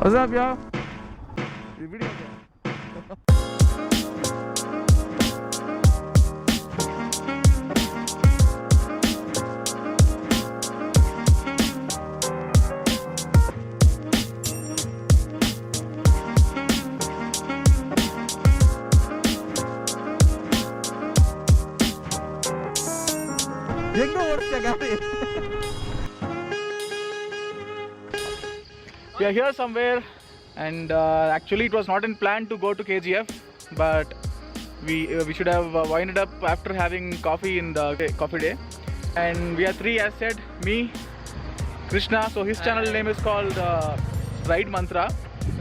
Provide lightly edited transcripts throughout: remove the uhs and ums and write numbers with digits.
What's up, yo? This video. We are here somewhere, and actually it was not in plan to go to KGF, but we should have winded up after having coffee in the coffee day. And we are three, as said, me, Krishna. So his channel name is called Ride Mantra.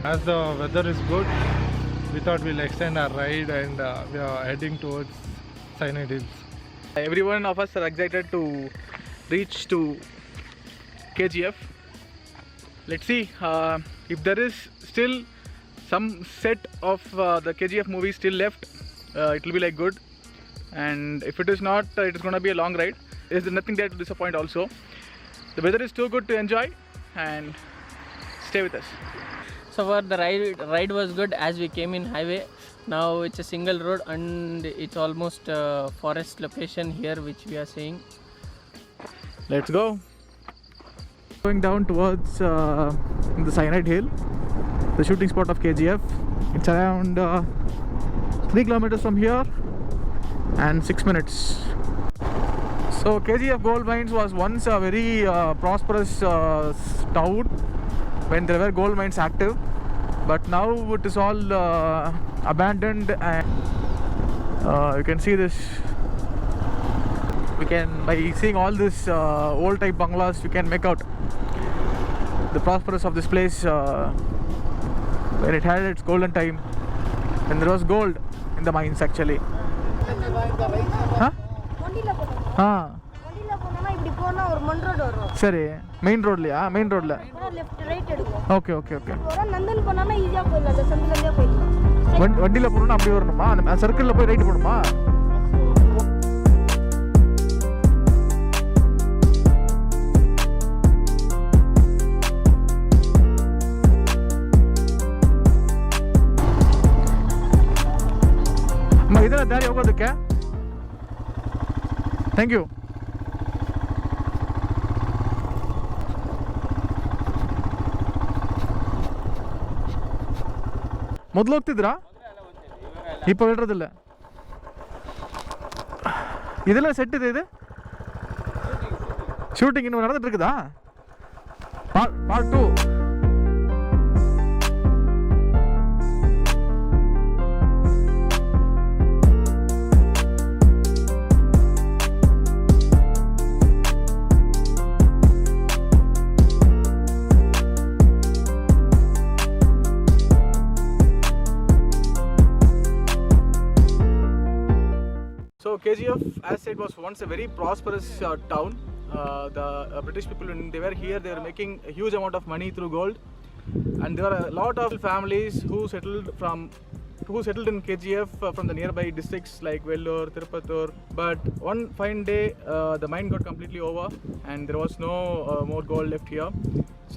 As the weather is good, we thought we'll extend our ride, and we are heading towards Cyanide Hills. Every one of us are excited to reach to KGF. Let's see if there is still some set of the KGF movie still left. It will be like good, and if it is not, it is going to be a long ride. There's nothing there to disappoint also. The weather is too good to enjoy, and stay with us. So far the ride was good as we came in highway. Now it's a single road, and it's almost a forest location here which we are seeing. Let's go. Going down towards the Cyanide Hill, the shooting spot of KGF. It's around 3 kilometers from here and 6 minutes. So KGF Gold Mines was once a very prosperous town when there were gold mines active, but now it is all abandoned, and you can see this. We can, by seeing all this old type bungalows, we can make out the prosperous of this place when it had its golden time, when there was gold in the mines actually. Huh? Sorry, main road liya, main road la. Left right edukku. Okay, okay, okay. Nandan ponama easy ah poidala, sandhilanga poidala. வண்டியில போறோம்னா அப்படி வரணுமா? அந்த சர்க்கிள்ல போய் right போணுமா? ಅಮ್ಮ ಇದರ ದಾರಿ ಹೋಗೋದಕ್ಕೆ? Thank you. ಮೊದಲು ಹೋಗ್ತಿದ್ರಾ? இப்போ விடுறதில்ல. இதெல்லாம் செட் இது ஷூட்டிங் இன்னும் நடந்துட்டு இருக்குதா? Part 2. So KGF, as said, was once a very prosperous town. The British people, when they were here, they were making a huge amount of money through gold, and there were a lot of families who settled in KGF from the nearby districts like Vellore, Tirupathur. But one fine day, the mine got completely over, and there was no more gold left here.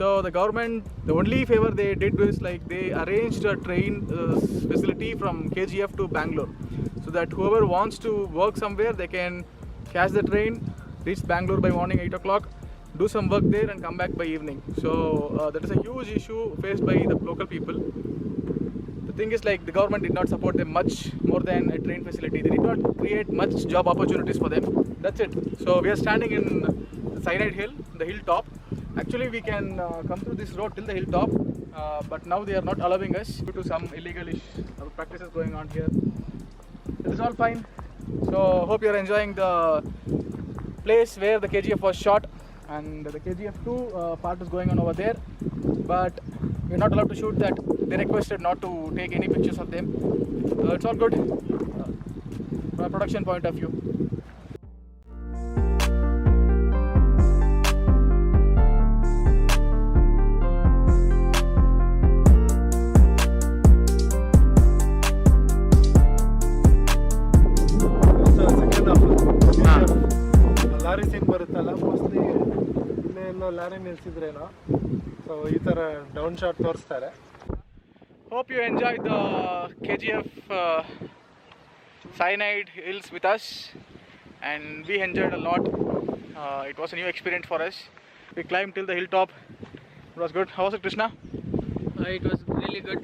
So the government, the only favor they did was like they arranged a train facility from KGF to Bangalore, so that whoever wants to work somewhere, they can catch the train, reach Bangalore by morning 8 o'clock, do some work there and come back by evening. So that is a huge issue faced by the local people. The thing is, like, the government did not support them much more than a train facility. They did not create much job opportunities for them. That's it. So we are standing in the Cyanide Hill, the hilltop. Actually we can come through this road till the hilltop, but now they are not allowing us due to some illegal practices going on here. It is all fine. So hope you are enjoying the place where the KGF was shot, and the KGF-2 part is going on over there, but we are not allowed to shoot that. They requested not to take any pictures of them. It's all good from a production point of view. Lorry scene ಬರುತ್ತಲ್ಲ, mostly ಇಲ್ಲೇ ಎಲ್ಲೋ lorry ನಿಲ್ಸಿದ್ರೇನೋ. So ಈ ಥರ down shot ತೋರಿಸ್ತಾರೆ. Hope you enjoyed the KGF Cyanide Hills with us, and we enjoyed a lot. It was a new experience for us. We climbed till the hilltop. It was good. How was it, Krishna? It was really good.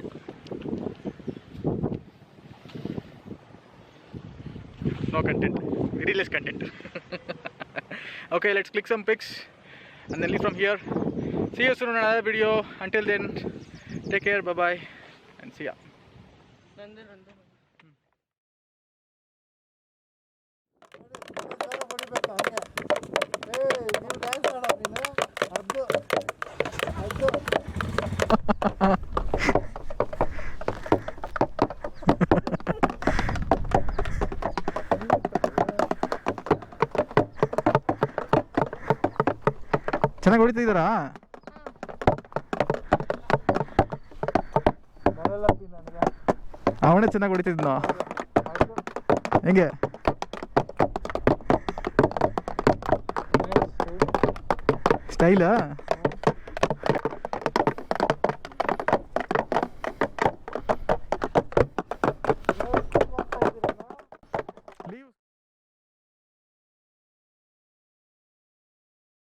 No content. Very less content. Okay, let's click some pics and then leave from here. See you soon in another video. Until then, take care. Bye bye. And see ya. ಚೆನ್ನಾಗಿ ಹೊಡಿತಿದ್ದೀರಾ? ಅವನೇ ಚೆನ್ನಾಗಿ ಹೊಡಿತಿದ್ನೋ ಹೆಂಗೆ? ಸ್ಟೈಲಾ?